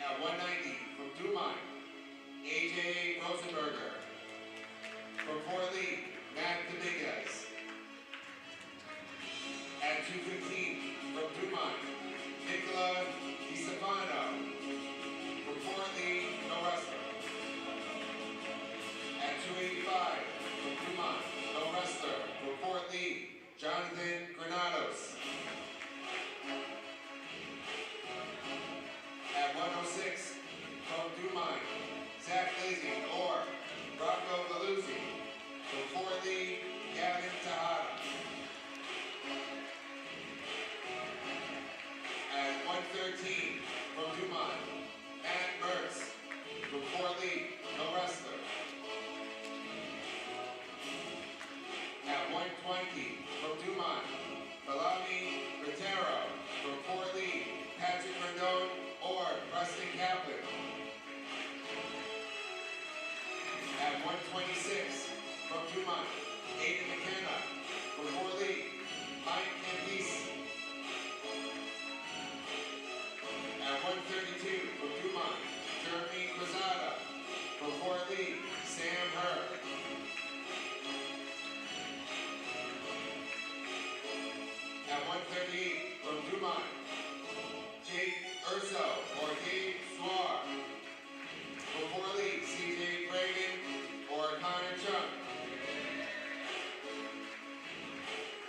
At 190 from Dumont, A.J. Rosenberger. From Fort Lee, Matt Dominguez. At 215 from Dumont, Nicola DiStefano. From Fort Lee, no wrestler. At 285 from Dumont, no wrestler. From Fort Lee, Jonathan Granados. At 106 from Dumont, Zach Lizzie or Rocco Valuzzi. From Fort Lee, Gavin Tejada. At 113 from Dumont, Matt Mertz. From Fort Lee, no wrestler. At 120 from Dumont, Balami Rotero. From Fort Lee, Patrick Rendon or Preston Kaplan. At 126 from Dumont, Aiden McKenna. From Fort Lee, Mike Campese. At 132 from Dumont, Jeremy Cruzada. From Fort Lee, Sam Herr. At 138 from Dumont, Jake Urso or Dave Swar. From Fort Lee, CJ Braden or Connor Chung.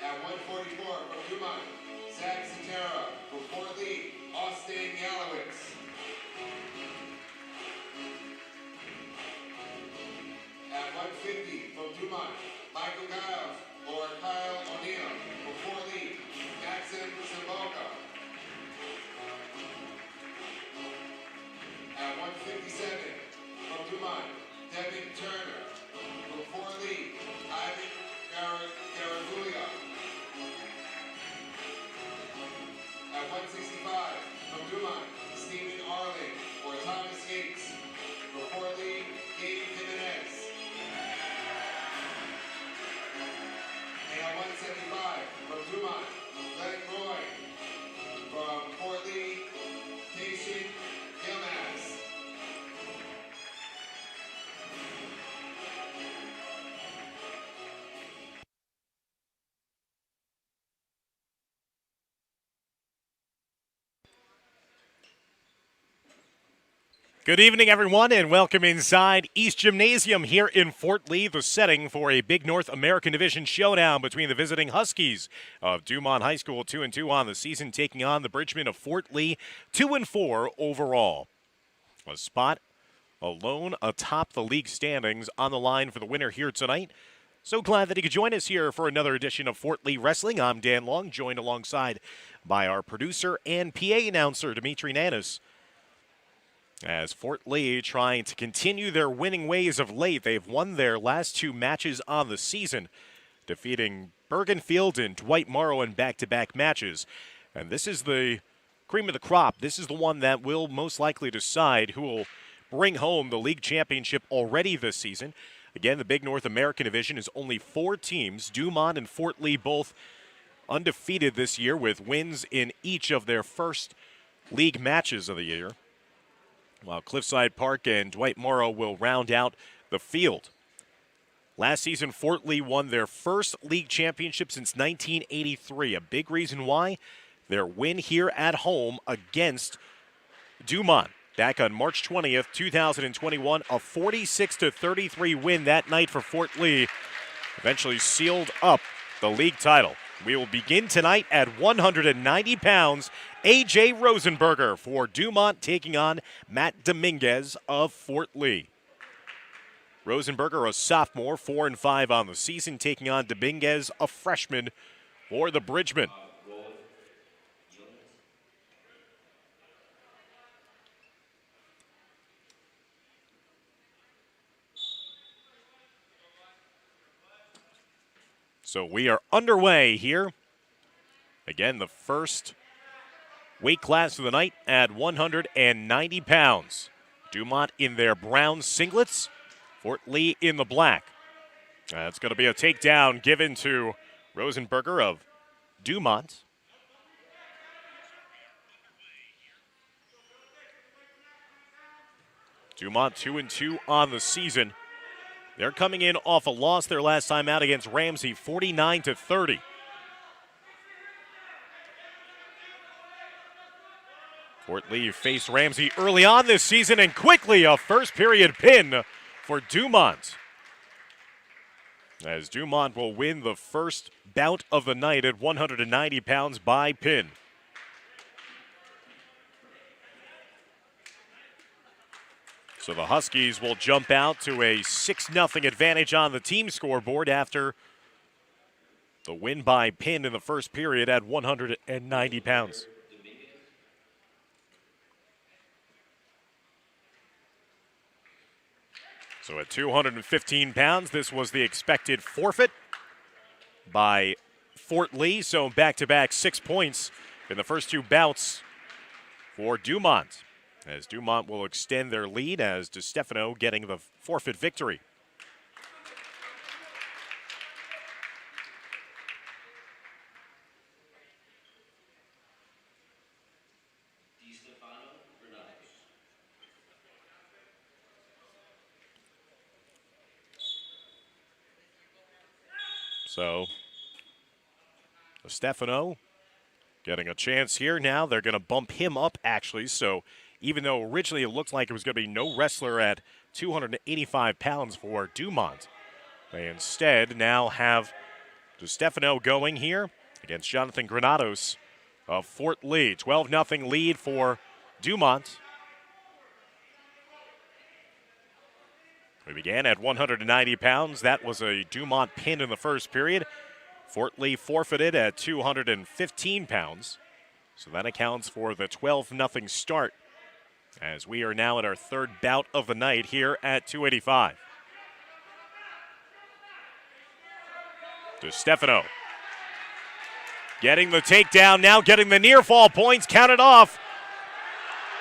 At 144 from Dumont, Zach Cetera. From Fort Lee, Austin Yalowitz. At 150 from Dumont, Michael Giles or Kyle O'Neill. From Fort Lee, Jackson Saboka. At 157 from Dumont, Devin Turner. From Fort Lee, Ivan Garagulio. At 165 from Dumont, Stephen Arling or Thomas Yates. From Fort Lee, Gabe Jimenez. And at 175 from Dumont, Glenn Roy. From Fort Lee, Tation Gilmas. Good evening, everyone, and welcome inside East Gymnasium here in Fort Lee, the setting for a big North American Division showdown between the visiting Huskies of Dumont High School, 2-2 on the season, taking on the Bridgmen of Fort Lee, 2-4 overall. A spot alone atop the league standings on the line for the winner here tonight. So glad that he could join us here for another edition of Fort Lee Wrestling. I'm Dan Long, joined alongside by our producer and PA announcer, Dimitri Nanis. As Fort Lee trying to continue their winning ways of late, they've won their last two matches on the season, defeating Bergenfield and Dwight Morrow in back-to-back matches. And this is the cream of the crop. This is the one that will most likely decide who will bring home the league championship already this season. Again, the big North American Division is only 4 teams. Dumont and Fort Lee both undefeated this year with wins in each of their first league matches of the year, while Cliffside Park and Dwight Morrow will round out the field. Last season, Fort Lee won their first league championship since 1983. A big reason why? Their win here at home against Dumont back on March 20th, 2021. A 46-33 win that night for Fort Lee eventually sealed up the league title. We will begin tonight at 190 pounds. A.J. Rosenberger for Dumont taking on Matt Dominguez of Fort Lee. Rosenberger, a sophomore, 4-5 on the season, taking on Dominguez, a freshman for the Bridgmen. So we are underway here. Again, the first weight class of the night at 190 pounds. Dumont in their brown singlets, Fort Lee in the black. That's going to be a takedown given to Rosenberger of Dumont. Dumont 2-2 on the season. They're coming in off a loss their last time out against Ramsey, 49-30. Fort Lee faced Ramsey early on this season, and quickly a first period pin for Dumont, as Dumont will win the first bout of the night at 190 pounds by pin. So the Huskies will jump out to a 6-0 advantage on the team scoreboard after the win by pin in the first period at 190 pounds. So at 215 pounds, this was the expected forfeit by Fort Lee. So back-to-back 6 points in the first two bouts for Dumont, as Dumont will extend their lead as DeStefano getting the forfeit victory. So, Stefano getting a chance here now. They're going to bump him up, actually. So, even though originally it looked like it was going to be no wrestler at 285 pounds for Dumont, they instead now have Stefano going here against Jonathan Granados of Fort Lee. 12-0 lead for Dumont. We began at 190 pounds. That was a Dumont pin in the first period. Fort Lee forfeited at 215 pounds. So that accounts for the 12-0 start, as we are now at our third bout of the night here at 285. DeStefano getting the takedown, now getting the near fall points counted off.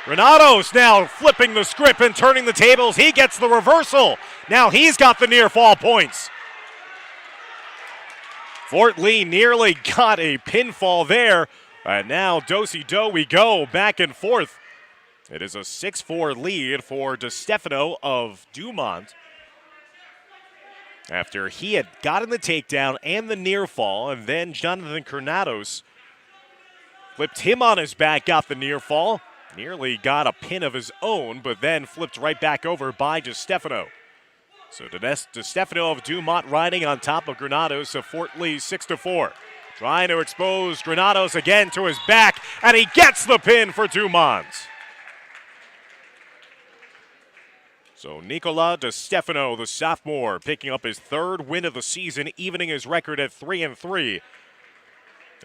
Granados now flipping the script and turning the tables. He gets the reversal. Now he's got the near fall points. Fort Lee nearly got a pinfall there. And now do-si-do we go, back and forth. It is a 6-4 lead for DeStefano of Dumont, after he had gotten the takedown and the near fall, and then Jonathan Granados flipped him on his back, got the near fall. Nearly got a pin of his own, but then flipped right back over by DeStefano. So DeStefano of Dumont riding on top of Granados of Fort Lee, 6-4. Trying to expose Granados again to his back, and he gets the pin for Dumont. So Nicola DeStefano, the sophomore, picking up his third win of the season, evening his record at 3-3.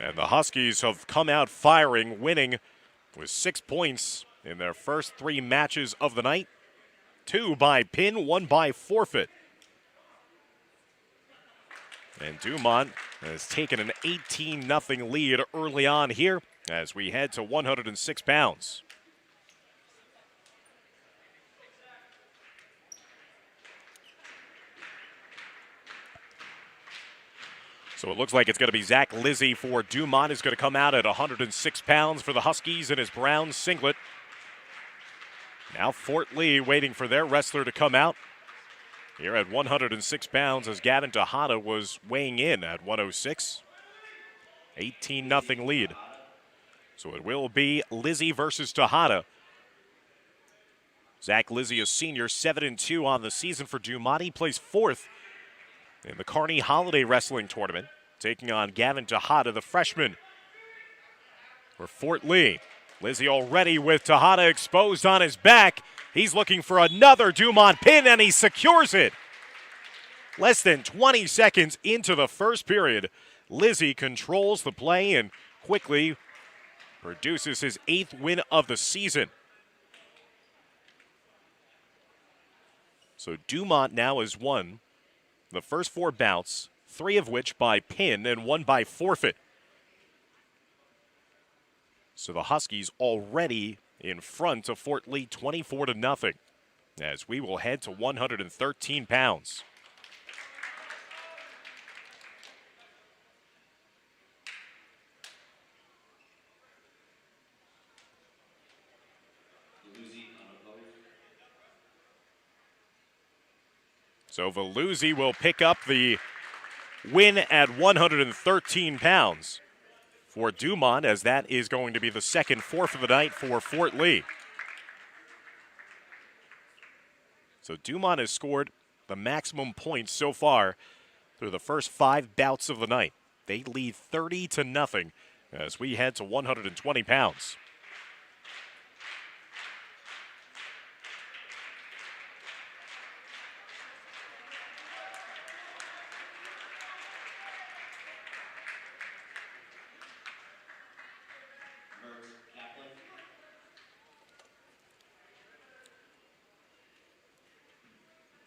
And the Huskies have come out firing, winning with 6 points in their first 3 matches of the night. 2 by pin, 1 by forfeit. And Dumont has taken an 18-0 lead early on here as we head to 106 pounds. So it looks like it's going to be Zach Lizzie for Dumont, who's going to come out at 106 pounds for the Huskies in his brown singlet. Now Fort Lee waiting for their wrestler to come out here at 106 pounds, as Gavin Tejada was weighing in at 106. 18-0 lead. So it will be Lizzie versus Tejada. Zach Lizzie, a senior, 7-2 on the season for Dumont. He plays 4th in the Kearney Holiday Wrestling Tournament, taking on Gavin Tejada, the freshman for Fort Lee. Lizzie already with Tejada exposed on his back. He's looking for another Dumont pin, and he secures it. Less than 20 seconds into the first period, Lizzie controls the play and quickly produces his 8th win of the season. So Dumont now has won the first 4 bouts, 3 of which by pin and 1 by forfeit. So the Huskies already in front of Fort Lee, 24-0, as we will head to 113 pounds. So Veluzzi will pick up the win at 113 pounds for Dumont, as that is going to be the second fourth of the night for Fort Lee. So Dumont has scored the maximum points so far through the first 5 bouts of the night. They lead 30-0 as we head to 120 pounds.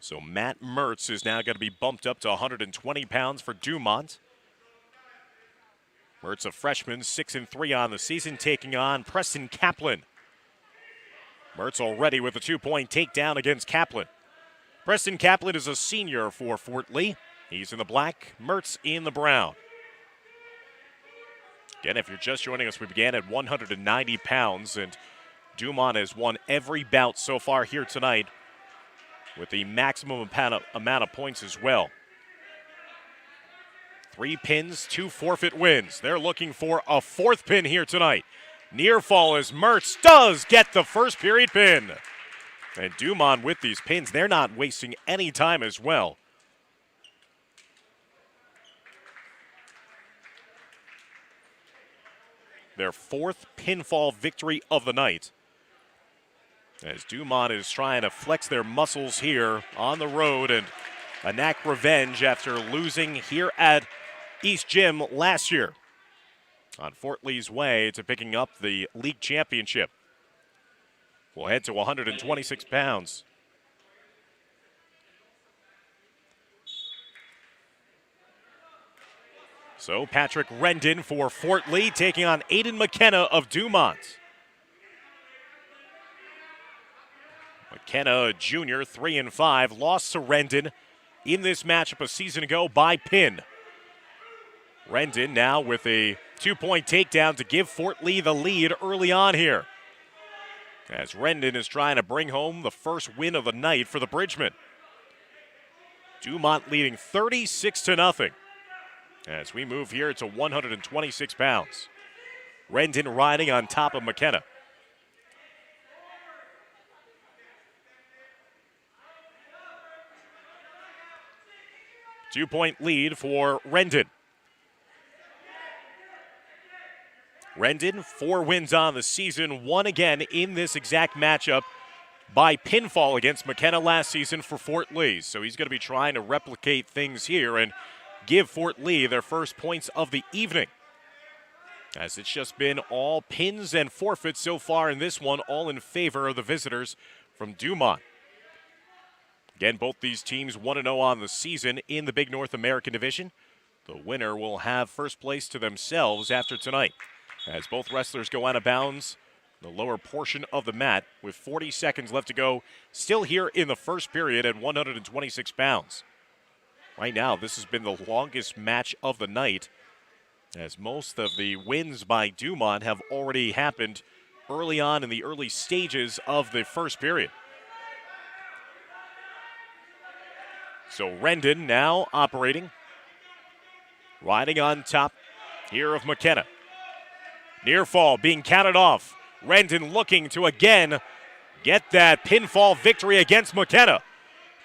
So Matt Mertz is now going to be bumped up to 120 pounds for Dumont. Mertz, a freshman, 6-3 on the season, taking on Preston Kaplan. Mertz already with a 2-point takedown against Kaplan. Preston Kaplan is a senior for Fort Lee. He's in the black, Mertz in the brown. Again, if you're just joining us, we began at 190 pounds, and Dumont has won every bout so far here tonight, with the maximum amount of points as well. 3 pins, 2 forfeit wins. They're looking for a 4th pin here tonight. Near fall as Mertz does get the first period pin. And Dumont with these pins, they're not wasting any time as well. Their 4th pinfall victory of the night, as Dumont is trying to flex their muscles here on the road and enact revenge after losing here at East Gym last year, on Fort Lee's way to picking up the league championship. We'll head to 126 pounds. So Patrick Rendon for Fort Lee taking on Aiden McKenna of Dumont. McKenna, a junior, 3-5, lost to Rendon in this matchup a season ago by pin. Rendon now with a 2-point takedown to give Fort Lee the lead early on here, as Rendon is trying to bring home the first win of the night for the Bridgemen. Dumont leading 36-0 as we move here to 126 pounds. Rendon riding on top of McKenna. 2-point lead for Rendon. Rendon, 4 wins on the season, won again in this exact matchup by pinfall against McKenna last season for Fort Lee. So he's going to be trying to replicate things here and give Fort Lee their first points of the evening, as it's just been all pins and forfeits so far in this one, all in favor of the visitors from Dumont. Again, both these teams 1-0 on the season in the Big North American Division. The winner will have first place to themselves after tonight, as both wrestlers go out of bounds the lower portion of the mat with 40 seconds left to go, still here in the first period at 126 pounds. Right now, this has been the longest match of the night, as most of the wins by Dumont have already happened early on in the early stages of the first period. So Rendon now operating, riding on top here of McKenna. Near fall being counted off. Rendon looking to again get that pinfall victory against McKenna.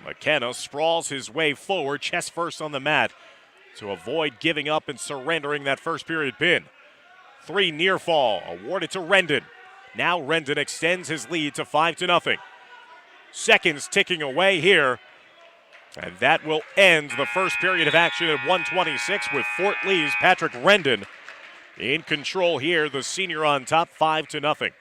McKenna sprawls his way forward, chest first on the mat, to avoid giving up and surrendering that first period pin. 3 near fall awarded to Rendon. Now Rendon extends his lead to 5-0. Seconds ticking away here, and that will end the first period of action at 126 with Fort Lee's Patrick Rendon in control here, the senior on top, 5-0.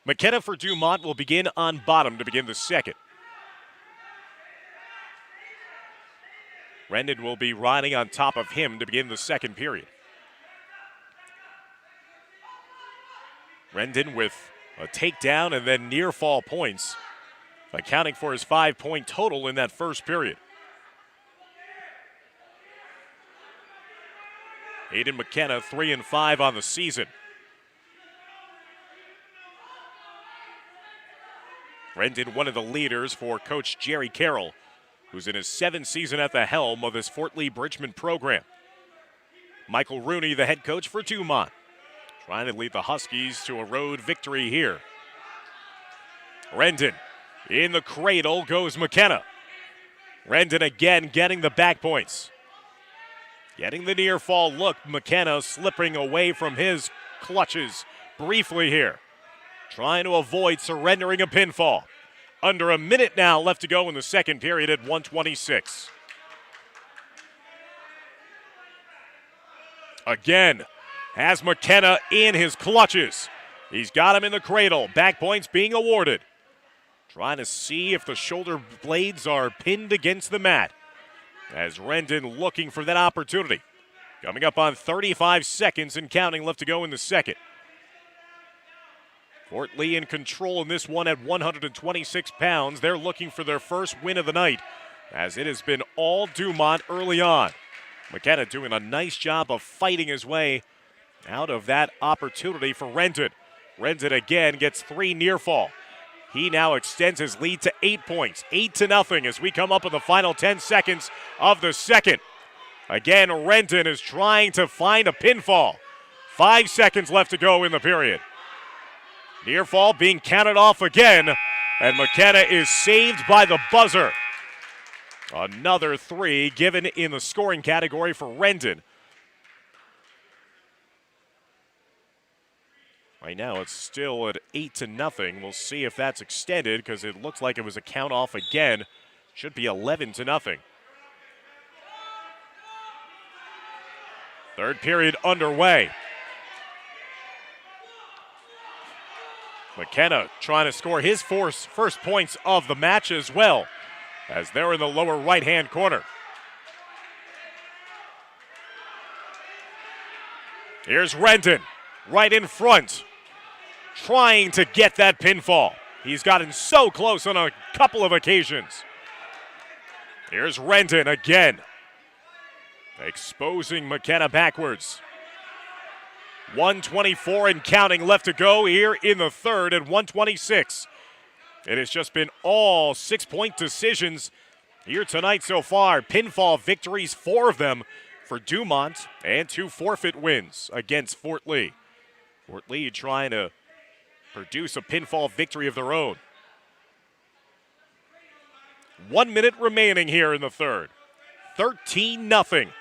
McKenna for Dumont will begin on bottom to begin the second. Rendon will be riding on top of him to begin the second period. Rendon with a takedown and then near fall points, accounting for his 5-point total in that first period. Aiden McKenna 3-5 on the season. Rendon, one of the leaders for Coach Jerry Carroll, who's in his 7th season at the helm of this Fort Lee Bridgman program. Michael Rooney, the head coach for Dumont, trying to lead the Huskies to a road victory here. Rendon, in the cradle goes McKenna. Rendon again getting the back points. Getting the near fall look, McKenna slipping away from his clutches briefly here. Trying to avoid surrendering a pinfall. Under a minute now left to go in the second period at 1:26. Again, has McKenna in his clutches. He's got him in the cradle. Back points being awarded. Trying to see if the shoulder blades are pinned against the mat. As Rendon looking for that opportunity. Coming up on 35 seconds and counting left to go in the second. Fort Lee in control in this one at 126 pounds. They're looking for their first win of the night, as it has been all Dumont early on. McKenna doing a nice job of fighting his way out of that opportunity for Rendon. Rendon again gets 3 near fall. He now extends his lead to 8 points, 8-0 as we come up in the final 10 seconds of the second. Again, Rendon is trying to find a pinfall. 5 seconds left to go in the period. Near fall being counted off again, and McKenna is saved by the buzzer. Another 3 given in the scoring category for Rendon. Right now it's still at 8-0. We'll see if that's extended because it looks like it was a count off again. Should be 11-0. Third period underway. McKenna trying to score his first points of the match as well, as they're in the lower right-hand corner. Here's Rendon, right in front, trying to get that pinfall. He's gotten so close on a couple of occasions. Here's Rendon again, exposing McKenna backwards. 1:24 and counting left to go here in the third at 1:26. It has just been all 6-point decisions here tonight so far. Pinfall victories, 4 of them for Dumont, and 2 forfeit wins against Fort Lee. Fort Lee trying to produce a pinfall victory of their own. 1 minute remaining here in the third. 13-0.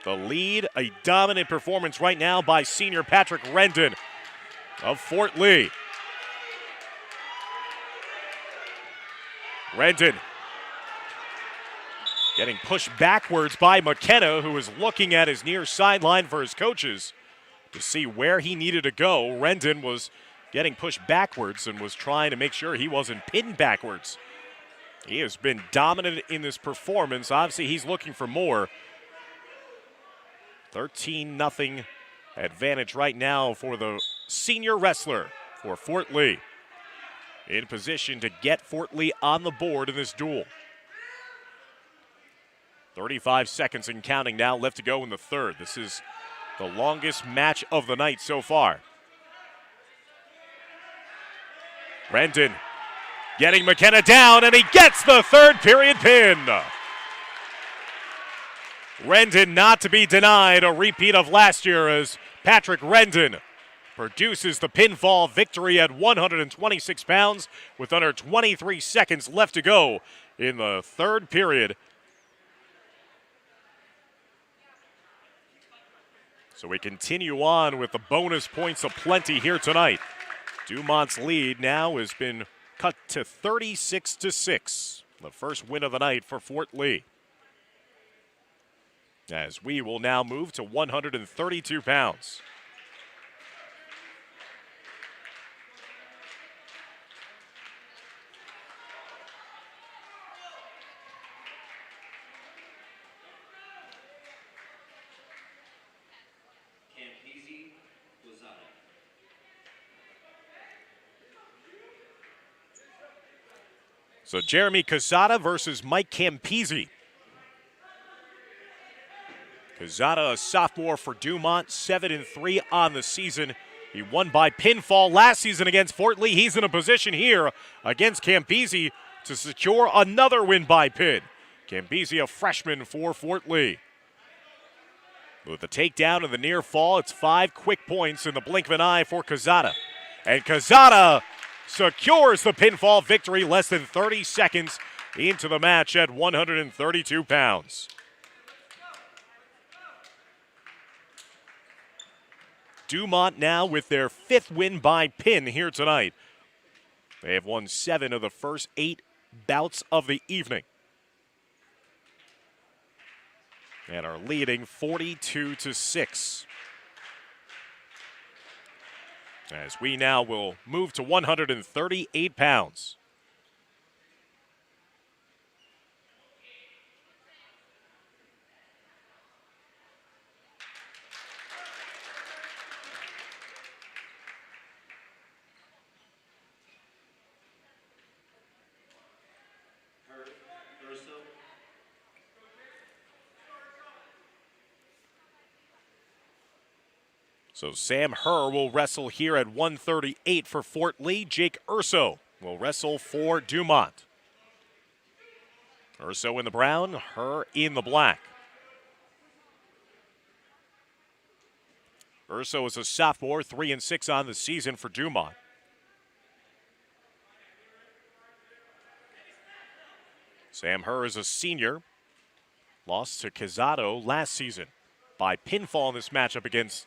The lead, a dominant performance right now by senior Patrick Rendon of Fort Lee. Rendon getting pushed backwards by McKenna, who is looking at his near sideline for his coaches to see where he needed to go. Rendon was getting pushed backwards and was trying to make sure he wasn't pinned backwards. He has been dominant in this performance. Obviously, he's looking for more. 13-0 advantage right now for the senior wrestler for Fort Lee. In position to get Fort Lee on the board in this duel. 35 seconds and counting now left to go in the third. This is the longest match of the night so far. Rendon getting McKenna down, and he gets the third period pin. Rendon not to be denied, a repeat of last year as Patrick Rendon produces the pinfall victory at 126 pounds with under 23 seconds left to go in the third period. So we continue on with the bonus points aplenty here tonight. Dumont's lead now has been cut to 36-6, the first win of the night for Fort Lee. As we will now move to 132 pounds. So Jeremy Casada versus Mike Campisi. Quezada, a sophomore for Dumont, 7-3 on the season. He won by pinfall last season against Fort Lee. He's in a position here against Campese to secure another win by pin. Campese, a freshman for Fort Lee. With the takedown and the near fall, it's 5 quick points in the blink of an eye for Quezada. And Quezada secures the pinfall victory less than 30 seconds into the match at 132 pounds. Dumont now with their 5th win by pin here tonight. They have won 7 of the first 8 bouts of the evening, and are leading 42-6. As we now will move to 138 pounds. So Sam Herr will wrestle here at 138 for Fort Lee. Jake Urso will wrestle for Dumont. Urso in the brown, Herr in the black. Urso is a sophomore, 3-6 on the season for Dumont. Sam Herr is a senior. Lost to Quezada last season by pinfall in this matchup against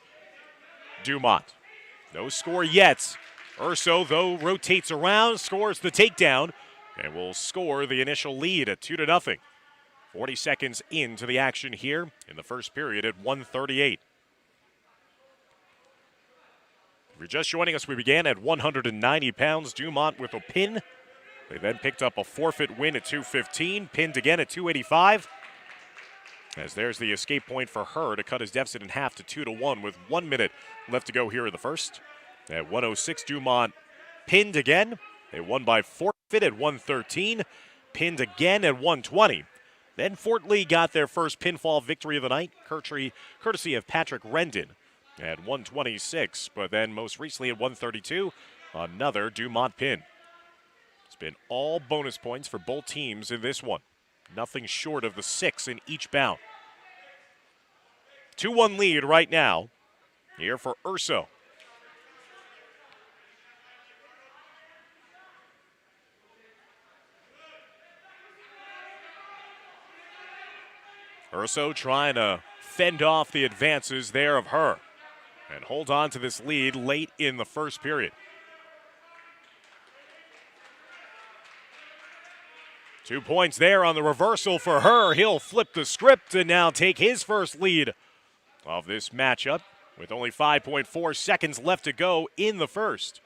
Dumont. No score yet. Urso, though, rotates around, scores the takedown, and will score the initial lead at 2-0. 40 seconds into the action here in the first period at 138. If you're just joining us, we began at 190 pounds. Dumont with a pin. They then picked up a forfeit win at 215, pinned again at 285. As there's the escape point for Herr to cut his deficit in half to 2-1 with 1 minute left to go here in the first. At 106, Dumont pinned again. They won by forfeit at 113, pinned again at 120. Then Fort Lee got their first pinfall victory of the night, courtesy of Patrick Rendon at 126. But then most recently at 132, another Dumont pin. It's been all bonus points for both teams in this one. Nothing short of the 6 in each bout. 2-1 lead right now here for Urso. Urso trying to fend off the advances there of Herr and hold on to this lead late in the first period. 2 points there on the reversal for Herr. He'll flip the script and now take his first lead of this matchup with only 5.4 seconds left to go in the first.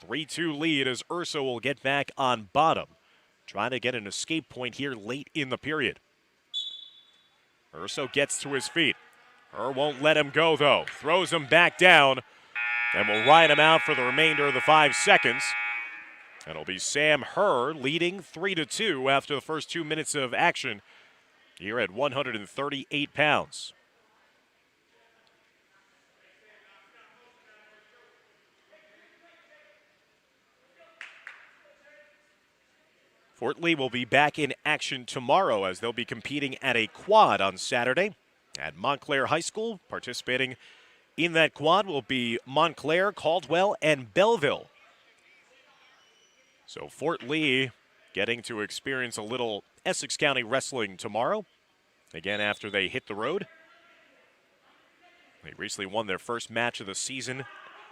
3-2 lead as Urso will get back on bottom, trying to get an escape point here late in the period. Urso gets to his feet. Herr won't let him go, though. Throws him back down and will ride him out for the remainder of the 5 seconds. And it'll be Sam Herr leading 3-2 after the first 2 minutes of action here at 138 pounds. Fort Lee will be back in action tomorrow as they'll be competing at a quad on Saturday at Montclair High School. Participating in that quad will be Montclair, Caldwell, and Belleville. So Fort Lee getting to experience a little Essex County wrestling tomorrow, again after they hit the road. They recently won their first match of the season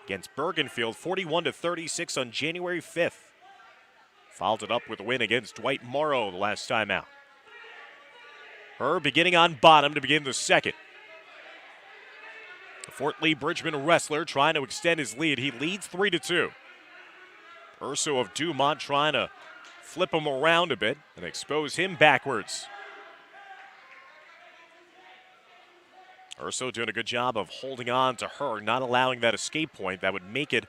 against Bergenfield, 41-36 on January 5th. Followed it up with a win against Dwight Morrow the last time out. Herr beginning on bottom to begin the second. The Fort Lee Bridgman wrestler trying to extend his lead. He leads 3-2. Urso of Dumont trying to flip him around a bit and expose him backwards. Urso doing a good job of holding on to Herr, not allowing that escape point that would make it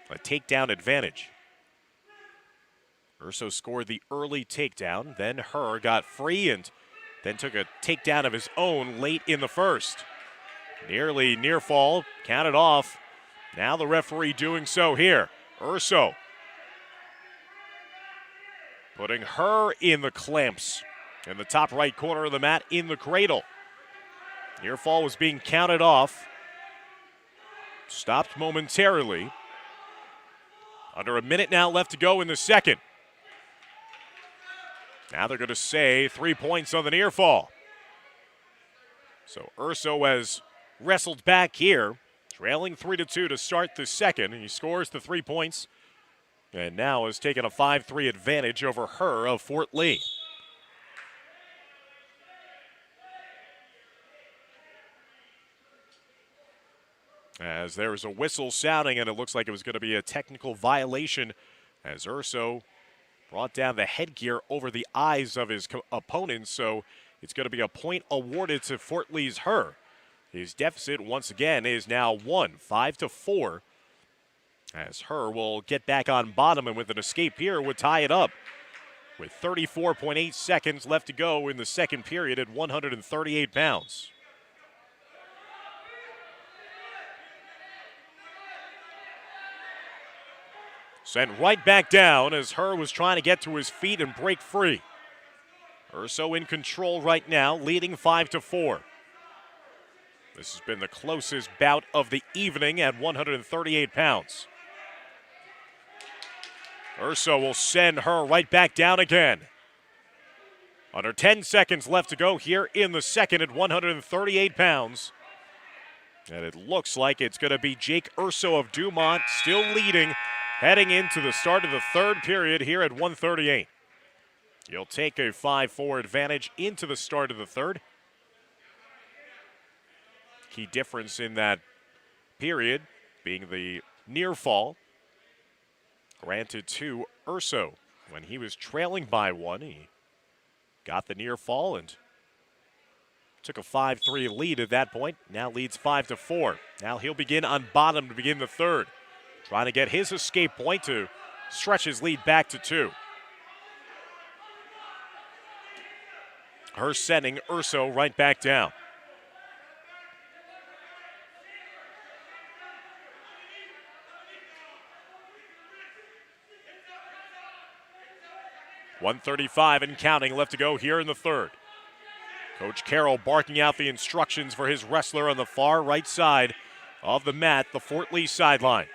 a takedown advantage. Urso scored the early takedown, then Herr got free and then took a takedown of his own late in the first. Nearly near fall, counted off. Now the referee doing so here. Urso putting her in the clamps in the top right corner of the mat in the cradle. Near fall was being counted off. Stopped momentarily. Under a minute now left to go in the second. Now they're going to say 3 points on the near fall. So Urso has wrestled back here, trailing 3-2 to start the second, and he scores the 3 points, and now has taken a 5-3 advantage over her of Fort Lee. As there is a whistle sounding, and it looks like it was going to be a technical violation as Urso brought down the headgear over the eyes of his opponent, so it's going to be a point awarded to Fort Lee's her. His deficit, once again, is now 5-4, as her will get back on bottom, and with an escape here would tie it up with 34.8 seconds left to go in the second period at 138 pounds. Sent right back down as Her was trying to get to his feet and break free. Urso in control right now, leading 5-4. This has been the closest bout of the evening at 138 pounds. Urso will send Her right back down again. Under 10 seconds left to go here in the second at 138 pounds. And it looks like it's going to be Jake Urso of Dumont still leading, heading into the start of the third period here at 138. He'll take a 5-4 advantage into the start of the third. Key difference in that period being the near fall granted to Urso. When he was trailing by one, he got the near fall and took a 5-3 lead at that point. Now leads 5-4. Now he'll begin on bottom to begin the third, trying to get his escape point to stretch his lead back to 2. Her sending Urso right back down. .135 and counting left to go here in the third. Coach Carroll barking out the instructions for his wrestler on the far right side of the mat, the Fort Lee sideline.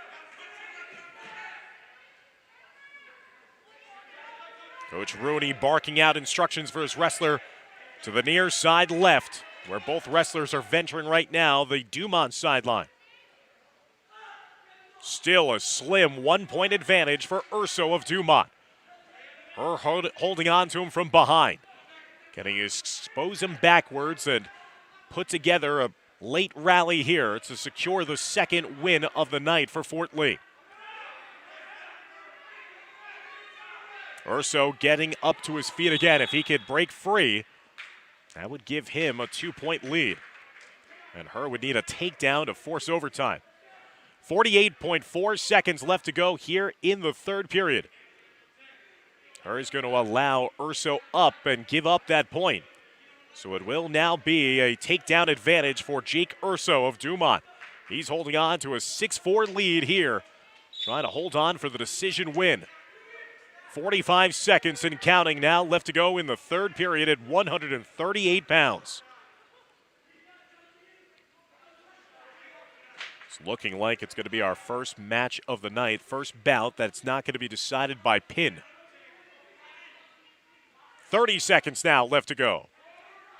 Coach Rooney barking out instructions for his wrestler to the near side left, where both wrestlers are venturing right now, the Dumont sideline. Still a slim 1-point advantage for Urso of Dumont. Her holding on to him from behind. Can he expose him backwards and put together a late rally here to secure the second win of the night for Fort Lee. Urso getting up to his feet again. If he could break free, that would give him a 2-point lead. And Her would need a takedown to force overtime. 48.4 seconds left to go here in the third period. Her is going to allow Urso up and give up that point. So it will now be a takedown advantage for Jake Urso of Dumont. He's holding on to a 6-4 lead here, trying to hold on for the decision win. 45 seconds and counting now left to go in the third period at 138 pounds. It's looking like it's going to be our first match of the night, first bout that's not going to be decided by pin. 30 seconds now left to go.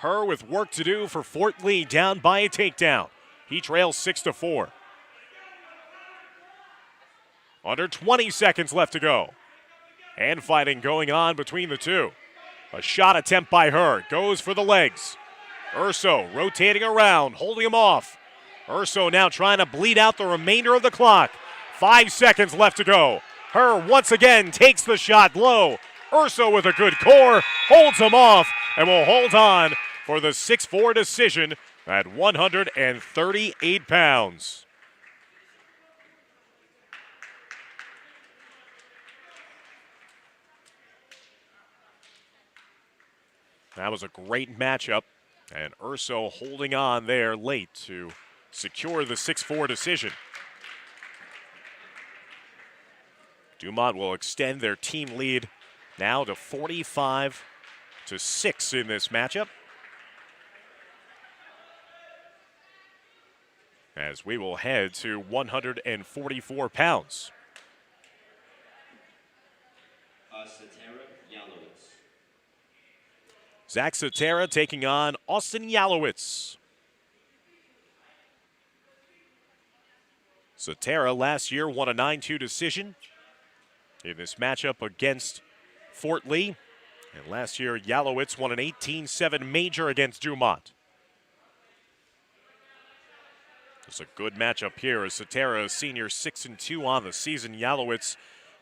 Her with work to do for Fort Lee, down by a takedown. He trails 6-4. Under 20 seconds left to go. Hand fighting going on between the two. A shot attempt by Her. Goes for the legs. Urso rotating around, holding him off. Urso now trying to bleed out the remainder of the clock. 5 seconds left to go. Her once again takes the shot low. Urso with a good core, holds him off, and will hold on for the 6-4 decision at 138 pounds. That was a great matchup, and Urso holding on there late to secure the 6-4 decision. Dumont will extend their team lead now to 45-6 in this matchup. As we will head to 144 pounds. Zach Satera taking on Austin Yalowitz. Satera last year won a 9-2 decision in this matchup against Fort Lee. And last year, Yalowitz won an 18-7 major against Dumont. It's a good matchup here as Satera, a senior, 6-2 on the season. Yalowitz,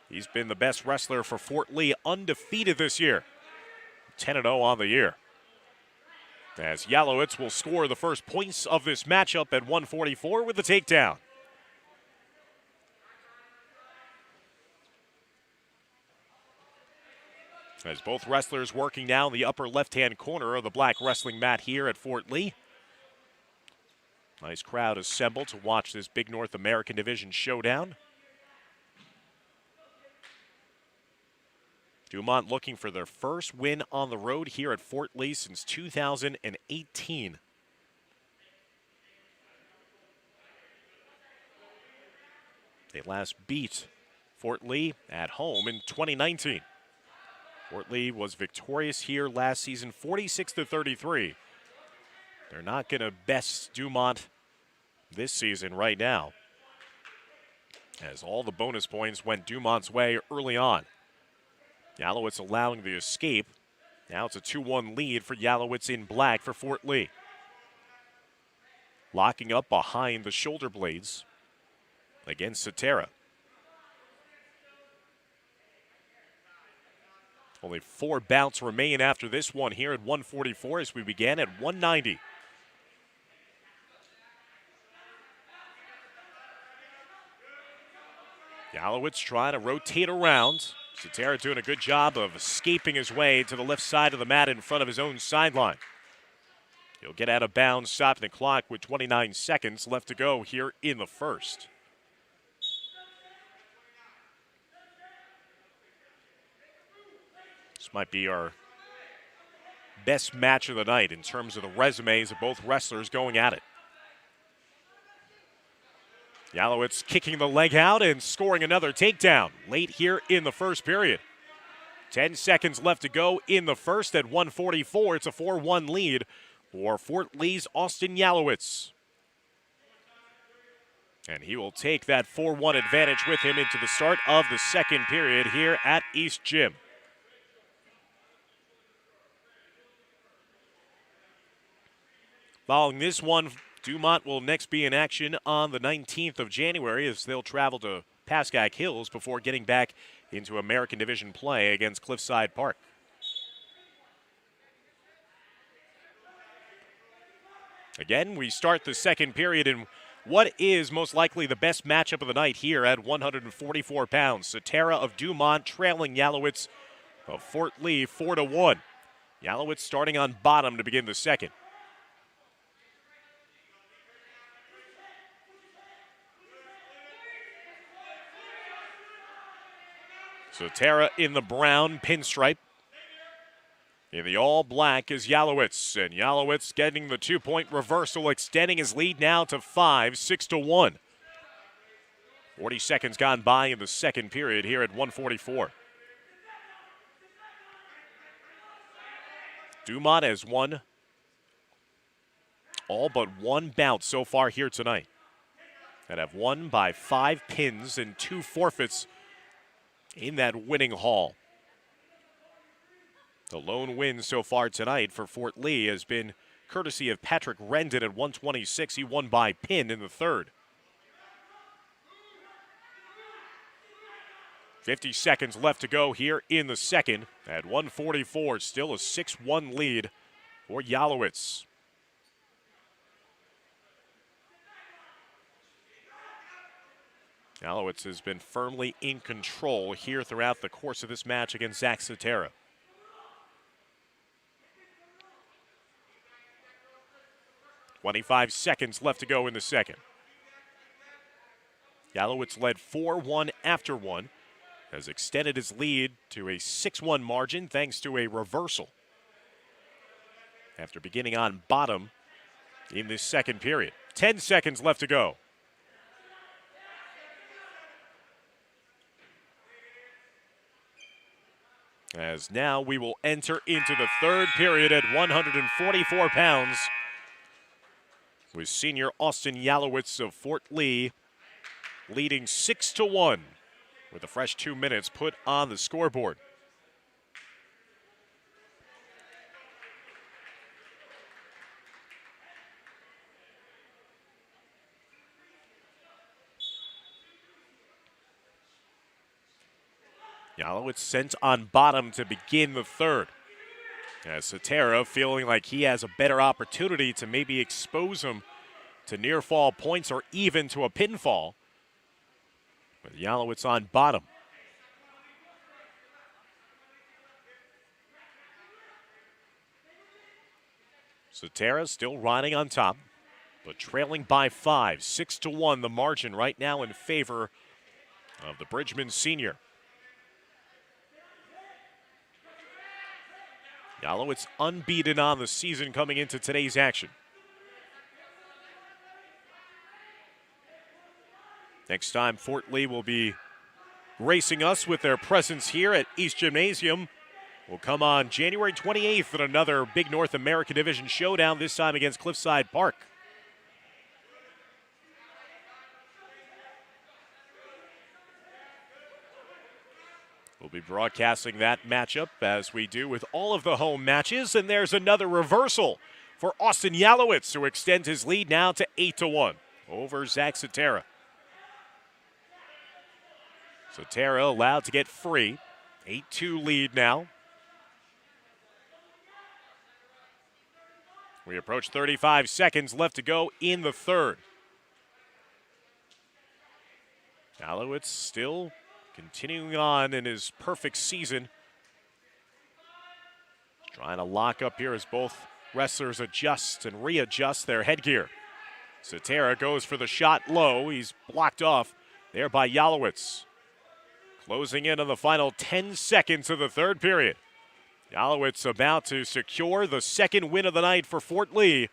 he's been the best wrestler for Fort Lee, undefeated this year. 10-0 on the year. As Yalowitz will score the first points of this matchup at 144 with the takedown. As both wrestlers working now in the upper left-hand corner of the black wrestling mat here at Fort Lee. Nice crowd assembled to watch this big North American Division showdown. Dumont looking for their first win on the road here at Fort Lee since 2018. They last beat Fort Lee at home in 2019. Fort Lee was victorious here last season, 46-33. They're not going to best Dumont this season right now, as all the bonus points went Dumont's way early on. Yalowitz allowing the escape. Now it's a 2-1 lead for Yalowitz in black for Fort Lee. Locking up behind the shoulder blades against Satera. Only 4 bouts remain after this one here at 144 as we began at 190. Yalowitz trying to rotate around. Satera doing a good job of escaping his way to the left side of the mat in front of his own sideline. He'll get out of bounds, stopping the clock with 29 seconds left to go here in the first. This might be our best match of the night in terms of the resumes of both wrestlers going at it. Yalowitz kicking the leg out and scoring another takedown late here in the first period. 10 seconds left to go in the first at 144. It's a 4-1 lead for Fort Lee's Austin Yalowitz. And he will take that 4-1 advantage with him into the start of the second period here at East Gym. Following this one, Dumont will next be in action on the 19th of January as they'll travel to Pascack Hills before getting back into American Division play against Cliffside Park. Again, we start the second period in what is most likely the best matchup of the night here at 144 pounds. Satera of Dumont trailing Yalowitz of Fort Lee 4-1. Yalowitz starting on bottom to begin the second. Satera in the brown pinstripe. In the all-black is Yalowitz, and Yalowitz getting the 2-point reversal, extending his lead now to 5, 6-1. 40 seconds gone by in the second period here at 144. Dumont has won all but 1 bout so far here tonight, and have won by 5 pins and 2 forfeits in that winning haul. The lone win so far tonight for Fort Lee has been courtesy of Patrick Rendon at 126. He won by pin in the third. 50 seconds left to go here in the second. At 144, still a 6-1 lead for Yalowitz. Yalowitz has been firmly in control here throughout the course of this match against Zach Satera. 25 seconds left to go in the second. Yalowitz led 4-1 after one, has extended his lead to a 6-1 margin thanks to a reversal after beginning on bottom in this second period. 10 seconds left to go. As now we will enter into the third period at 144 pounds with senior Austin Yalowitz of Fort Lee leading 6-1 with a fresh 2 minutes put on the scoreboard. Yalowitz sent on bottom to begin the third. As Satera feeling like he has a better opportunity to maybe expose him to near fall points or even to a pinfall. With Yalowitz on bottom. Satera still riding on top, but trailing by 5, 6-1 the margin right now in favor of the Bridgman senior. Yalowitz unbeaten on the season coming into today's action. Next time, Fort Lee will be gracing us with their presence here at East Gymnasium. Will come on January 28th in another big North American Division showdown, this time against Cliffside Park. We'll be broadcasting that matchup as we do with all of the home matches. And there's another reversal for Austin Yalowitz, who extends his lead now to 8-1 over Zach Satera. Satera allowed to get free. 8-2 lead now. We approach 35 seconds left to go in the third. Yalowitz still continuing on in his perfect season. Trying to lock up here as both wrestlers adjust and readjust their headgear. Satera goes for the shot low. He's blocked off there by Yalowitz. Closing in on the final 10 seconds of the third period. Yalowitz about to secure the second win of the night for Fort Lee.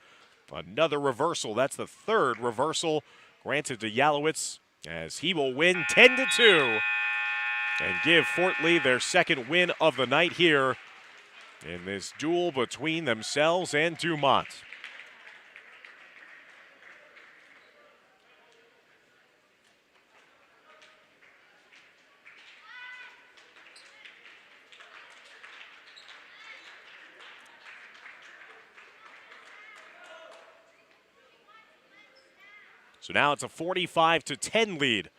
Another reversal. That's the third reversal granted to Yalowitz as he will win 10-2 and give Fort Lee their second win of the night here in this duel between themselves and Dumont. So now it's a 45-10 lead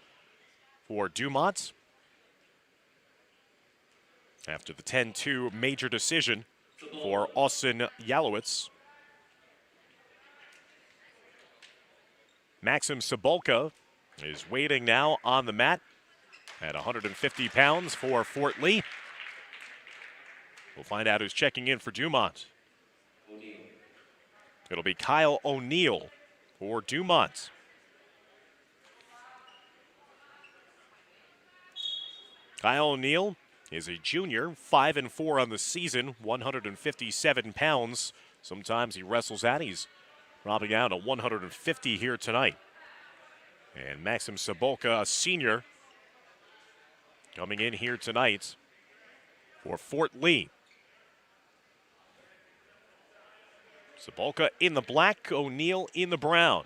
for Dumont after the 10-2 major decision for Austin Yalowitz. Maxim Sabolka is waiting now on the mat at 150 pounds for Fort Lee. We'll find out who's checking in for Dumont. It'll be Kyle O'Neill for Dumont. Kyle O'Neill is a junior, 5-4 on the season, 157 pounds. Sometimes he wrestles out. He's dropping out at 150 here tonight. And Maxim Sabolka, a senior, coming in here tonight for Fort Lee. Sabolka in the black, O'Neill in the brown.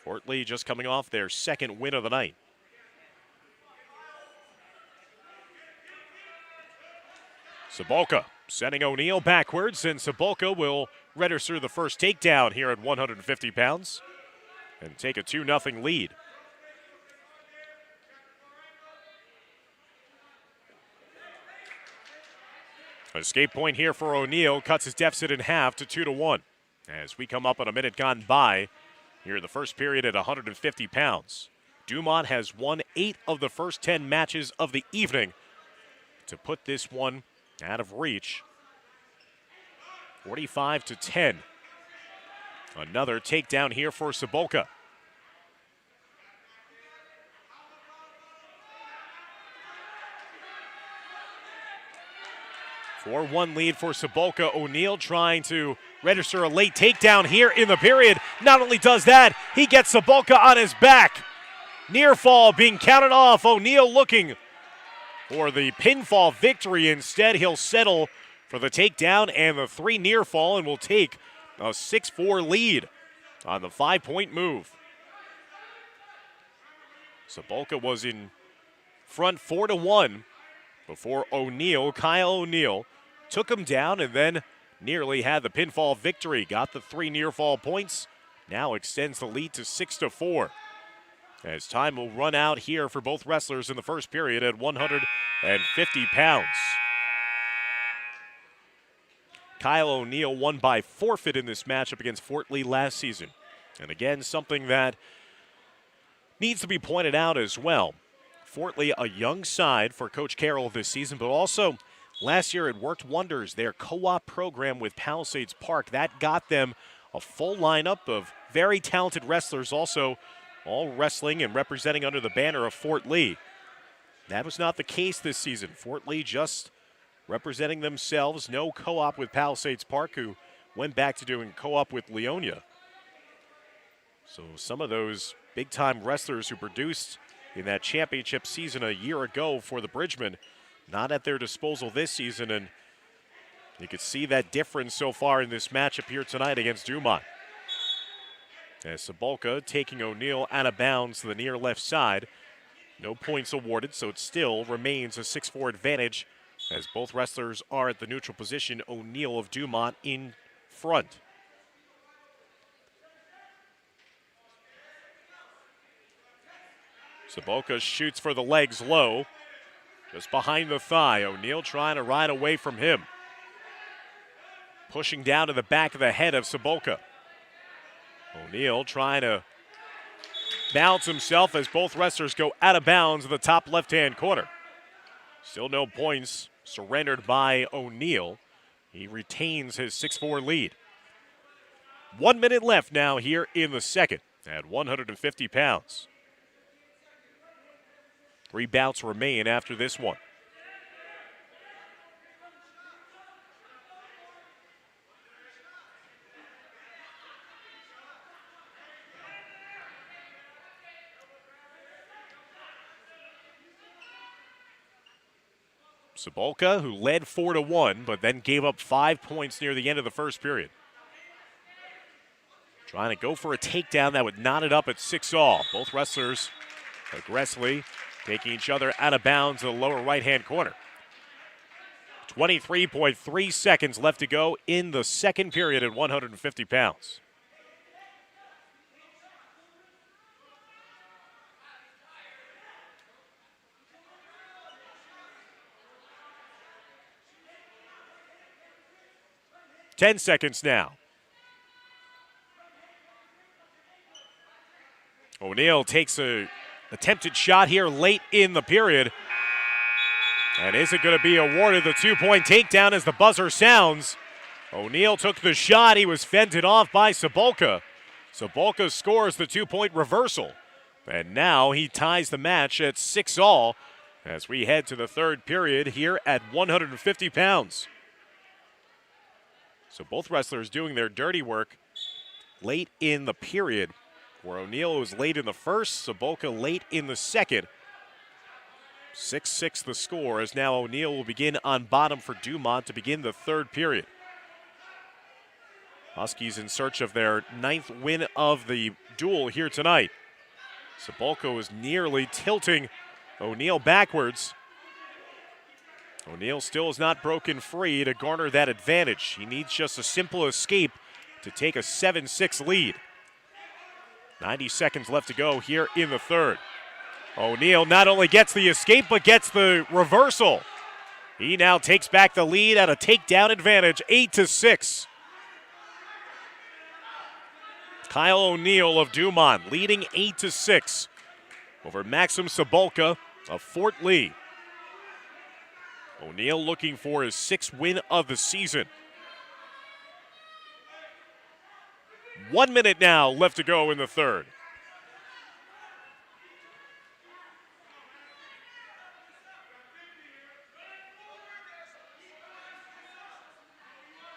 Fort Lee just coming off their second win of the night. Sabolka sending O'Neill backwards, and Sabolka will register the first takedown here at 150 pounds and take a 2-0 lead. An escape point here for O'Neill, cuts his deficit in half to 2-1 as we come up on a minute gone by here in the first period at 150 pounds. Dumont has won 8 of the first 10 matches of the evening to put this one out of reach. 45-10 Another takedown here for Sobolka. 4-1 lead for Sobolka. O'Neal trying to register a late takedown here in the period. Not only does that, he gets Sobolka on his back. Near fall being counted off. O'Neal looking for the pinfall victory. Instead, he'll settle for the takedown and the 3 near fall and will take a 6-4 lead on the 5-point move. Sobolka was in front 4-1 before Kyle O'Neal, took him down and then nearly had the pinfall victory. Got the 3 near fall points. Now extends the lead to 6-4. As time will run out here for both wrestlers in the first period at 150 pounds. Kyle O'Neal won by forfeit in this matchup against Fort Lee last season. And again, something that needs to be pointed out as well. Fort Lee, a young side for Coach Carroll this season, but also last year it worked wonders. Their co-op program with Palisades Park, that got them a full lineup of very talented wrestlers, also all wrestling and representing under the banner of Fort Lee. That was not the case this season. Fort Lee just representing themselves. No co-op with Palisades Park, who went back to doing co-op with Leonia. So some of those big-time wrestlers who produced in that championship season a year ago for the Bridgemen, not at their disposal this season, and you could see that difference so far in this matchup here tonight against Dumont. As Sobolka taking O'Neal out of bounds to the near left side. No points awarded, so it still remains a 6-4 advantage as both wrestlers are at the neutral position. O'Neal of Dumont in front. Sobolka shoots for the legs low, just behind the thigh. O'Neal trying to ride away from him. Pushing down to the back of the head of Sobolka. O'Neal trying to bounce himself as both wrestlers go out of bounds in the top left-hand corner. Still no points surrendered by O'Neal. He retains his 6-4 lead. 1 minute left now here in the second at 150 pounds. 3 bouts remain after this one. Sobolka, who led 4-1, but then gave up 5 points near the end of the first period. Trying to go for a takedown that would knot it up at 6-all. Both wrestlers aggressively taking each other out of bounds in the lower right-hand corner. 23.3 seconds left to go in the second period at 150 pounds. Ten seconds now. O'Neal takes a attempted shot here late in the period. And is it going to be awarded the 2-point takedown as the buzzer sounds? O'Neal took the shot. He was fended off by Sobolka. Sobolka scores the 2-point reversal. And now he ties the match at 6-all as we head to the third period here at 150 pounds. So both wrestlers doing their dirty work late in the period, where O'Neal was late in the first, Sobolka late in the second. 6-6 the score, as now O'Neal will begin on bottom for Dumont to begin the third period. Huskies in search of their 9th win of the duel here tonight. Sobolka was nearly tilting O'Neal backwards. O'Neal still has not broken free to garner that advantage. He needs just a simple escape to take a 7-6 lead. 90 seconds left to go here in the third. O'Neal not only gets the escape, but gets the reversal. He now takes back the lead at a takedown advantage, 8-6. Kyle O'Neal of Dumont leading 8-6 over Maxim Sobolka of Fort Lee. O'Neal looking for his 6th win of the season. 1 minute now left to go in the third.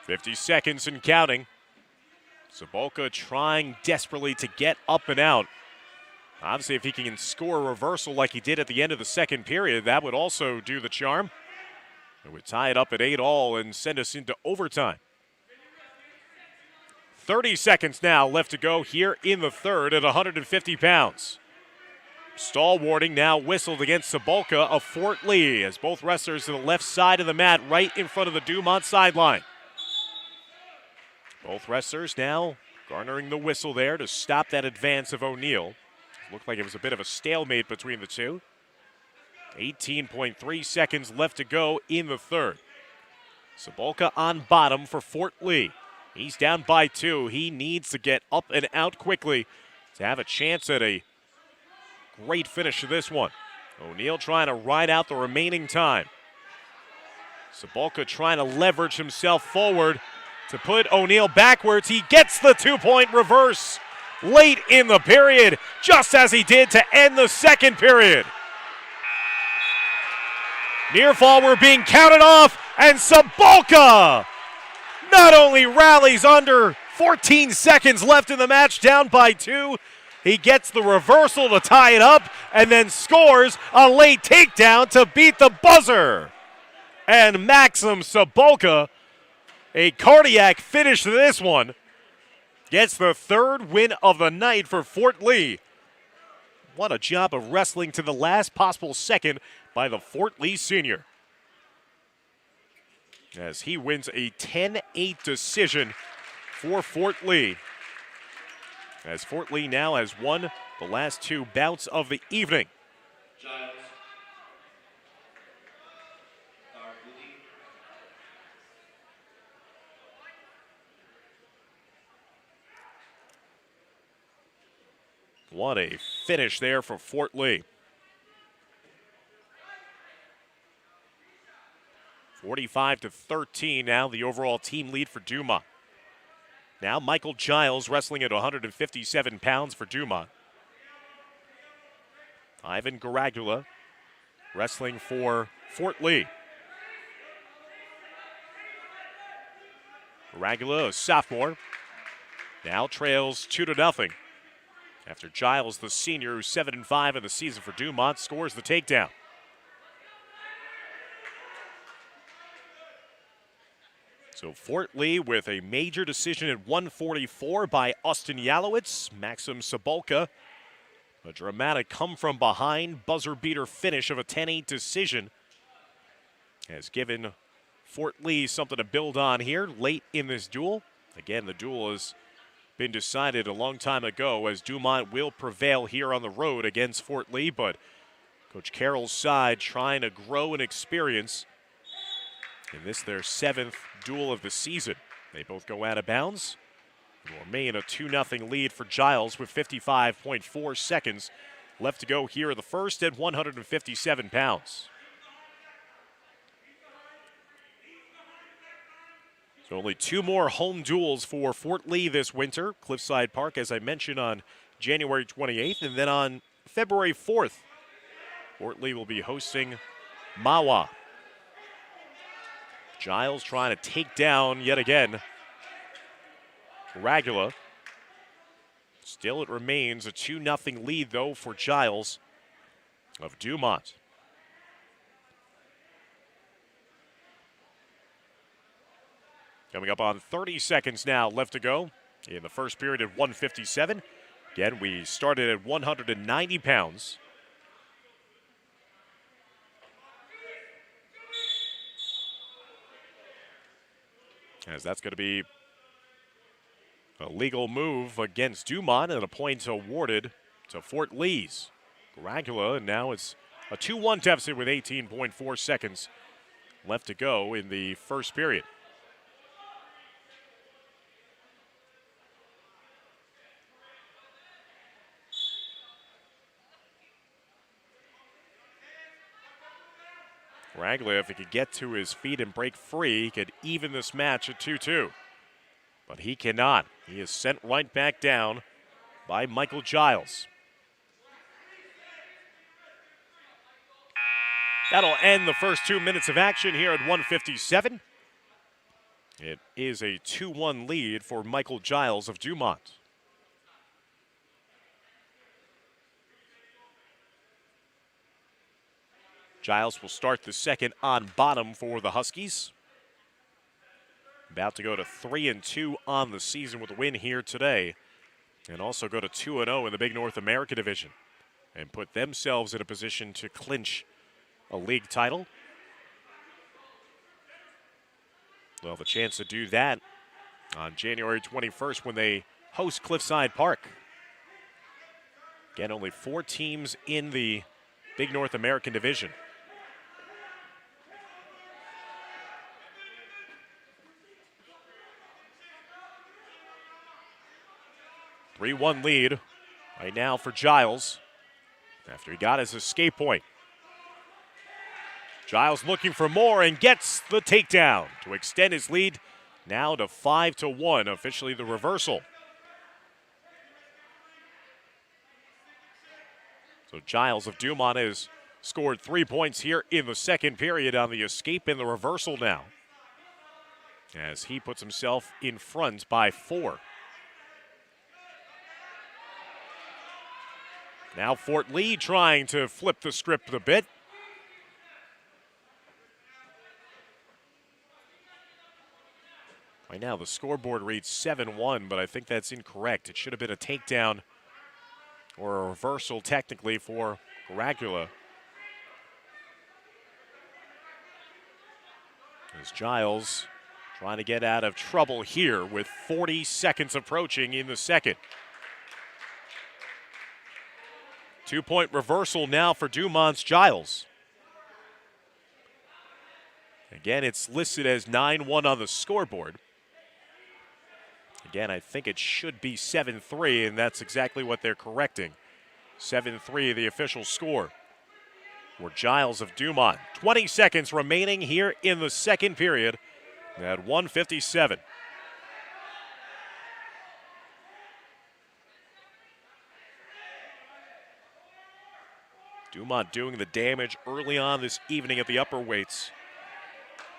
"50 seconds and counting. Cebulka trying desperately to get up and out. Obviously, if he can score a reversal like he did at the end of the second period, that would also do the charm. It would tie it up at 8-all and send us into overtime. 30 seconds now left to go here in the third at 150 pounds. Stall warning now whistled against Cebulka of Fort Lee as both wrestlers to the left side of the mat right in front of the Dumont sideline. Both wrestlers now garnering the whistle there to stop that advance of O'Neal. Looked like it was a bit of a stalemate between the two. 18.3 seconds left to go in the third. Cebulka on bottom for Fort Lee. He's down by 2. He needs to get up and out quickly to have a chance at a great finish to this one. O'Neal trying to ride out the remaining time. Cebulka trying to leverage himself forward to put O'Neal backwards. He gets the 2-point reverse late in the period, just as he did to end the second period. Near fall, we're being counted off, and Cebulka not only rallies under 14 seconds left in the match, down by 2, he gets the reversal to tie it up, and then scores a late takedown to beat the buzzer. And Maxim Cebulka, a cardiac finish to this one, gets the third win of the night for Fort Lee. What a job of wrestling to the last possible second by the Fort Lee senior, as he wins a 10-8 decision for Fort Lee, as Fort Lee now has won the last 2 bouts of the evening. Giles. What a finish there for Fort Lee. 45-13 now, the overall team lead for Dumont. Now Michael Giles wrestling at 157 pounds for Dumont. Ivan Garagula wrestling for Fort Lee. Garagula, a sophomore, now trails 2-0. After Giles, the senior, who's 7-5 in the season for Dumont, scores the takedown. So Fort Lee with a major decision at 144 by Austin Yalowitz. Maxim Cebulka, a dramatic come-from-behind buzzer-beater finish of a 10-8 decision, has given Fort Lee something to build on here late in this duel. Again, the duel has been decided a long time ago, as Dumont will prevail here on the road against Fort Lee, but Coach Carroll's side trying to grow in experience in this, their 7th duel of the season. They both go out of bounds and remain a 2-0 lead for Giles with 55.4 seconds left to go here in the first at 157 pounds. So only 2 more home duels for Fort Lee this winter. Cliffside Park, as I mentioned, on January 28th. And then on February 4th, Fort Lee will be hosting Mawa. Giles trying to take down, yet again, Ragula. Still it remains a 2-0 lead, though, for Giles of Dumont. Coming up on 30 seconds now left to go in the first period at 157. Again, we started at 190 pounds. As that's going to be a legal move against Dumont and a point awarded to Fort Lee's. Garagula, and now it's a 2-1 deficit with 18.4 seconds left to go in the first period. Raglia, if he could get to his feet and break free, he could even this match at 2-2. but he cannot. He is sent right back down by Michael Giles. That'll end the first 2 minutes of action here at 1:57. It is a 2-1 lead for Michael Giles of Dumont. Giles will start the second on bottom for the Huskies. About to go to 3-2 on the season with a win here today. And also go to 2-0 in the Big North America Division. And put themselves in a position to clinch a league title. They'll have a chance to do that on January 21st when they host Cliffside Park. Again, only 4 teams in the Big North American Division. A 3-1 lead right now for Giles after he got his escape point. Giles looking for more and gets the takedown to extend his lead now to 5-1, officially the reversal. So Giles of Dumont has scored 3 points here in the second period on the escape and the reversal now, as he puts himself in front by 4. Now Fort Lee trying to flip the script a bit. Right now, the scoreboard reads 7-1, but I think that's incorrect. It should have been a takedown or a reversal, technically, for Garagula. As Giles trying to get out of trouble here with 40 seconds approaching in the second. 2-point reversal now for Dumont's Giles. Again, it's listed as 9-1 on the scoreboard. Again, I think it should be 7-3, and that's exactly what they're correcting. 7-3, the official score for Giles of Dumont. 20 seconds remaining here in the second period at 1:57. Dumont doing the damage early on this evening at the upper weights.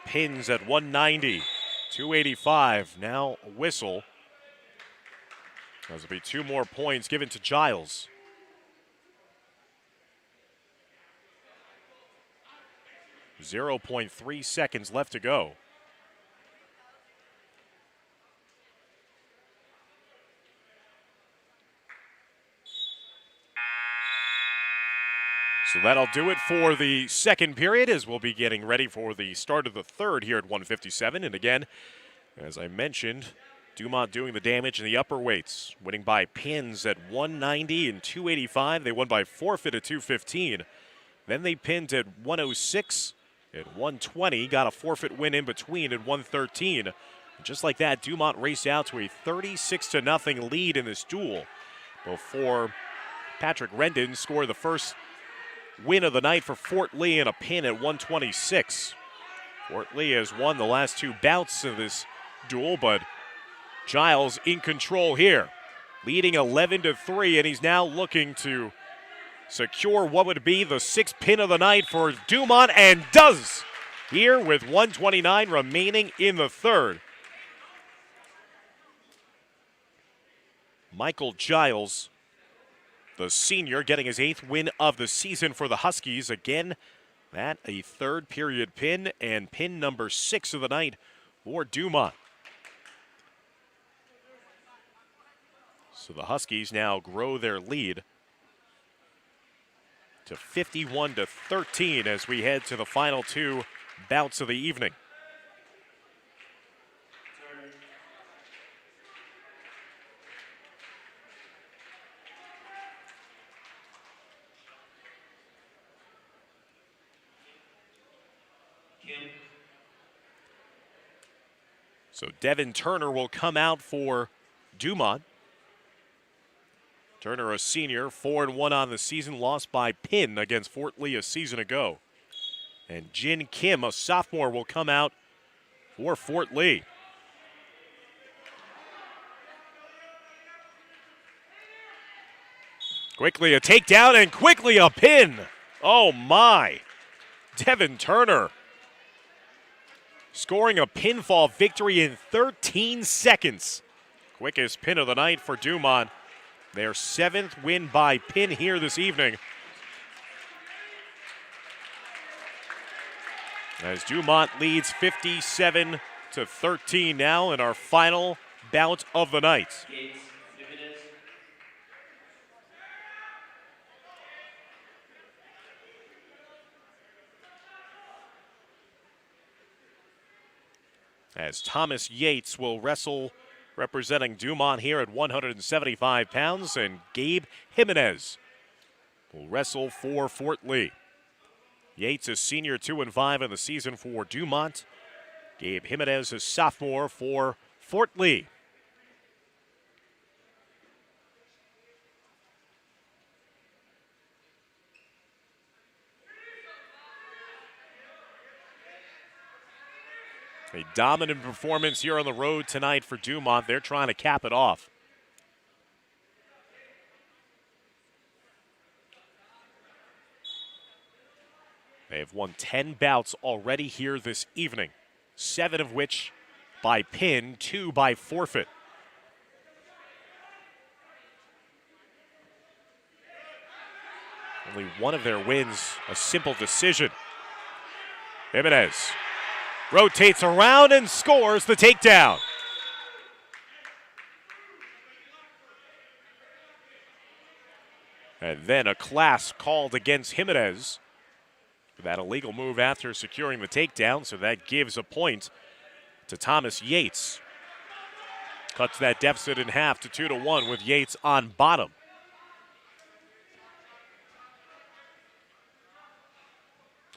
Pins at 190, 285, now a whistle. There'll be 2 more points given to Giles. .3 seconds left to go. So that'll do it for the second period, as we'll be getting ready for the start of the third here at 1:57. And again, as I mentioned, Dumont doing the damage in the upper weights, winning by pins at 190 and 285. They won by forfeit at 215. Then they pinned at 106, at 120, got a forfeit win in between at 113. And just like that, Dumont raced out to a 36-0 lead in this duel before Patrick Rendon scored the first win of the night for Fort Lee in a pin at 126. Fort Lee has won the last 2 bouts of this duel, but Giles in control here, leading 11-3, and he's now looking to secure what would be the 6th pin of the night for Dumont, and does here with 1:29 remaining in the third. Michael Giles, the senior, getting his 8th win of the season for the Huskies. Again, that a third period pin, and pin number 6 of the night for Dumont. So the Huskies now grow their lead to 51-13 as we head to the final 2 bouts of the evening. So Devin Turner will come out for Dumont. Turner, a senior, 4-1 on the season, lost by pin against Fort Lee a season ago. And Jin Kim, a sophomore, will come out for Fort Lee. Quickly a takedown and quickly a pin. Oh my. Devin Turner scoring a pinfall victory in 13 seconds. Quickest pin of the night for Dumont. Their 7th win by pin here this evening. As Dumont leads 57-13 now in our final bout of the night. As Thomas Yates will wrestle representing Dumont here at 175 pounds, and Gabe Jimenez will wrestle for Fort Lee. Yates is senior 2-5 in the season for Dumont. Gabe Jimenez is sophomore for Fort Lee. A dominant performance here on the road tonight for Dumont. They're trying to cap it off. They have won 10 bouts already here this evening, 7 of which by pin, 2 by forfeit. Only one of their wins, a simple decision. Jimenez rotates around and scores the takedown. And then a class called against Jimenez for that illegal move after securing the takedown, so that gives a point to Thomas Yates. Cuts that deficit in half to 2-1 with Yates on bottom.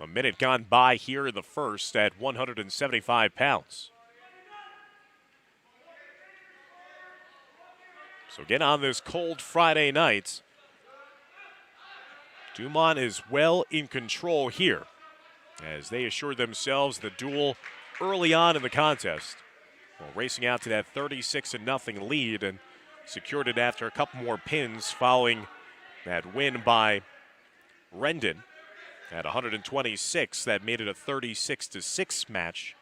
A minute gone by here in the first at 175 pounds. So again on this cold Friday night, Dumont is well in control here as they assured themselves the duel early on in the contest. Well, racing out to that 36-0 lead and secured it after a couple more pins following that win by Rendon. At 126, that made it a 36-6 match.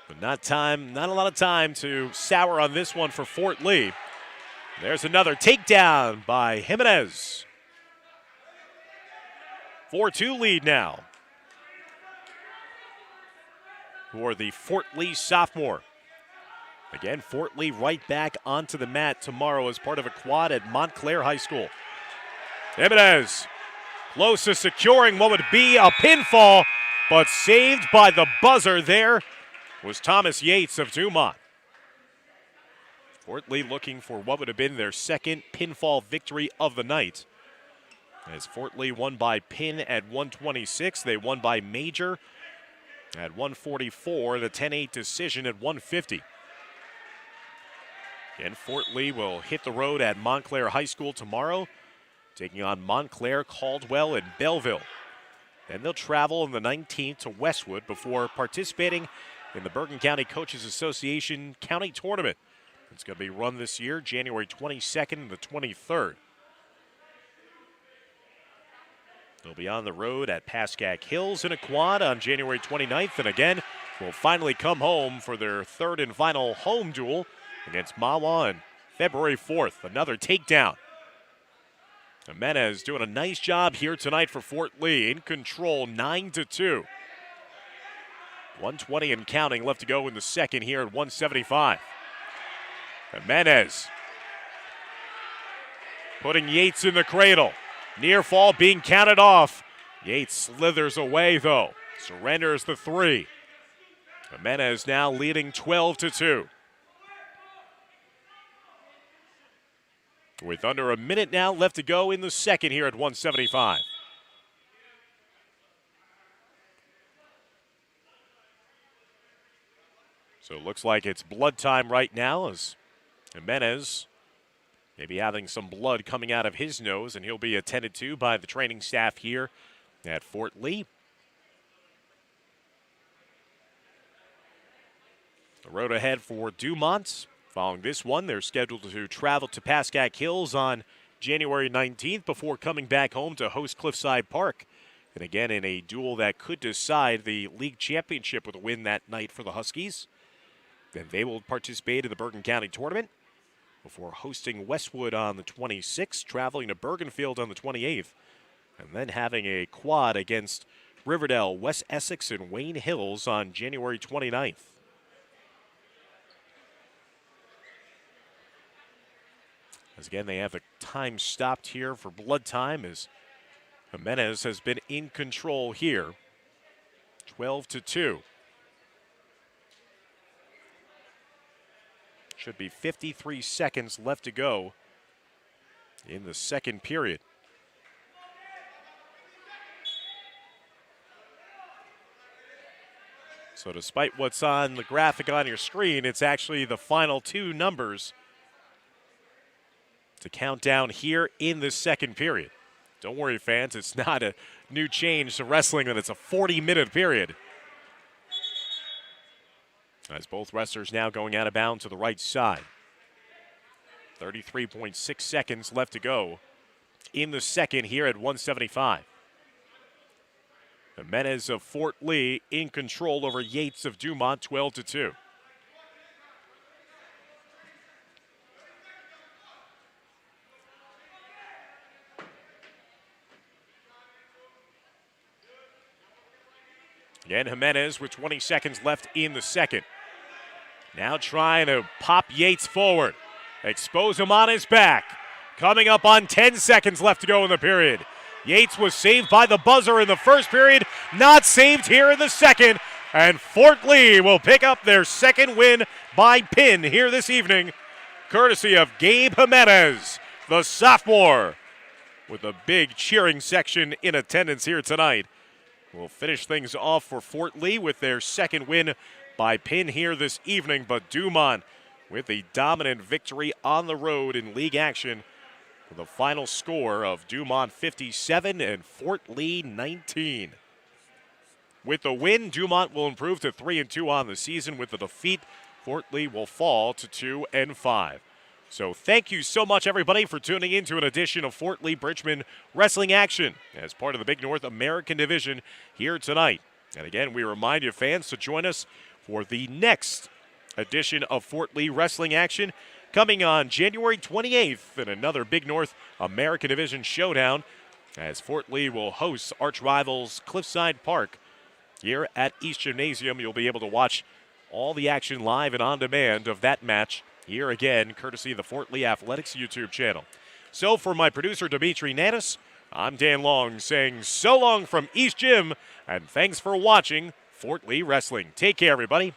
But not a lot of time to sour on this one for Fort Lee. There's another takedown by Jimenez. 4-2 lead now for the Fort Lee sophomore. Again, Fort Lee right back onto the mat tomorrow as part of a quad at Montclair High School. Jimenez close to securing what would be a pinfall, but saved by the buzzer there was Thomas Yates of Dumont. Fort Lee looking for what would have been their second pinfall victory of the night. As Fort Lee won by pin at 126, they won by major at 144, the 10-8 decision at 150. And Fort Lee will hit the road at Montclair High School tomorrow, taking on Montclair, Caldwell, and Belleville. Then they'll travel on the 19th to Westwood before participating in the Bergen County Coaches Association County Tournament. It's going to be run this year, January 22nd and the 23rd. They'll be on the road at Pascack Hills in a quad on January 29th, and again, will finally come home for their third and final home duel against Mahwah on February 4th. Another takedown. Jimenez doing a nice job here tonight for Fort Lee. In control, 9-2. 120 and counting left to go in the second here at 175. Jimenez putting Yates in the cradle. Near fall being counted off. Yates slithers away though. Surrenders the 3. Jimenez now leading 12-2. With under a minute now left to go in the second here at 175. So it looks like it's blood time right now as Jimenez maybe having some blood coming out of his nose, and he'll be attended to by the training staff here at Fort Lee. The road ahead for Dumont. Following this one, they're scheduled to travel to Pascack Hills on January 19th before coming back home to host Cliffside Park. And again, in a duel that could decide the league championship with a win that night for the Huskies. Then they will participate in the Bergen County tournament before hosting Westwood on the 26th, traveling to Bergenfield on the 28th, and then having a quad against Riverdale, West Essex, and Wayne Hills on January 29th. As again, they have the time stopped here for blood time as Jimenez has been in control here. 12-2. Should be 53 seconds left to go in the second period. So despite what's on the graphic on your screen, it's actually the final two numbers to count down here in the second period. Don't worry, fans, it's not a new change to wrestling that it's a 40-minute period. As both wrestlers now going out of bounds to the right side. 33.6 seconds left to go in the second here at 175. Jimenez of Fort Lee in control over Yates of Dumont, 12-2. Again, Jimenez with 20 seconds left in the second. Now trying to pop Yates forward. Expose him on his back. Coming up on 10 seconds left to go in the period. Yates was saved by the buzzer in the first period. Not saved here in the second. And Fort Lee will pick up their second win by pin here this evening. Courtesy of Gabe Jimenez, the sophomore. With a big cheering section in attendance here tonight. We'll finish things off for Fort Lee with their second win by pin here this evening, but Dumont with a dominant victory on the road in league action with a final score of Dumont 57 and Fort Lee 19. With the win, Dumont will improve to 3-2 on the season. With the defeat, Fort Lee will fall to 2-5. So thank you so much, everybody, for tuning in to an edition of Fort Lee Bridgman Wrestling Action as part of the Big North American Division here tonight. And again, we remind you fans to join us for the next edition of Fort Lee Wrestling Action coming on January 28th in another Big North American Division showdown as Fort Lee will host arch rivals Cliffside Park here at East Gymnasium. You'll be able to watch all the action live and on demand of that match here again, courtesy of the Fort Lee Athletics YouTube channel. So for my producer, Dimitri Nanis, I'm Dan Long saying so long from East Gym, and thanks for watching Fort Lee Wrestling. Take care, everybody.